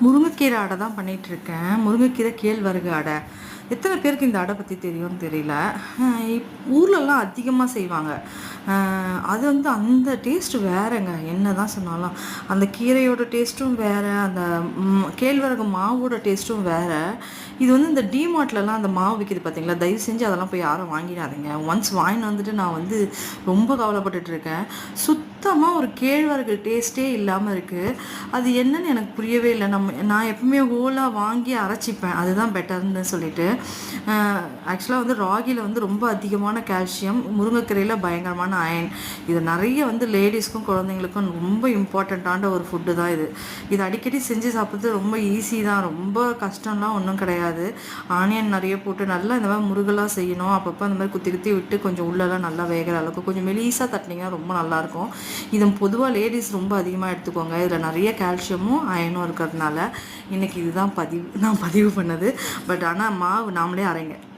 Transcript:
முருங்கைக்கீரை அடை தான் பண்ணிகிட்ருக்கேன். முருங்கைக்கீரை கேழ்வரகு அடை. எத்தனை பேருக்கு இந்த அடை பற்றி தெரியும்னு தெரியல. ஊர்லலாம் அதிகமாக செய்வாங்க. அது வந்து அந்த டேஸ்ட்டு வேறங்க. என்ன தான் சொன்னாலும் அந்த கீரையோட டேஸ்ட்டும் வேறு, அந்த கேழ்வரகு மாவோட டேஸ்ட்டும் வேறு. இது வந்து இந்த டிமார்ட்லலாம் அந்த மாவு விற்கிது பார்த்தீங்களா, தயவு செஞ்சு அதெல்லாம் போய் யாரும் வாங்கிடாதீங்க. ஒன்ஸ் வாங்கின்னு வந்துட்டு நான் வந்து ரொம்ப கவலைப்பட்டுட்ருக்கேன். சுத்தமாக ஒரு கேழ்வரகு டேஸ்ட்டே இல்லாமல் இருக்குது. அது என்னன்னு எனக்கு புரியவே இல்லை. நான் எப்பவுமே ஹோலாக வாங்கி அரைச்சிப்பேன், அதுதான் பெட்டர்னு சொல்லிட்டு. ஆக்சுவலாக வந்து ராகியில் வந்து ரொம்ப அதிகமான கால்சியம், முருங்கைக்கீரையில் பயங்கரமான அயன். இது நிறைய வந்து லேடிஸ்க்கும் குழந்தைங்களுக்கும் ரொம்ப இம்பார்ட்டண்ட்டான ஒரு ஃபுட்டு தான் இது. இது அடிக்கடி செஞ்சு சாப்பிட்றது ரொம்ப ஈஸி தான், ரொம்ப கஷ்டம்லாம் ஒன்றும் கிடையாது. ஆனியன் நிறைய போட்டு நல்லா இந்த மாதிரி முருகலாக செய்யணும். அப்பப்போ அந்த மாதிரி குத்தி குத்தி விட்டு கொஞ்சம் உள்ளெல்லாம் நல்லா வேகிற அளவுக்கு கொஞ்சம் மெலிசாக தட்டினீங்கன்னா ரொம்ப நல்லாயிருக்கும். இது பொதுவாக லேடிஸ் ரொம்ப அதிகமாக எடுத்துக்கோங்க. இதில் நிறைய கால்சியமும் அயனும் இருக்கிறதுனால இன்றைக்கி இதுதான் நான் பதிவு பண்ணது. பட் ஆனால் மாவு நாமளே அரைங்க.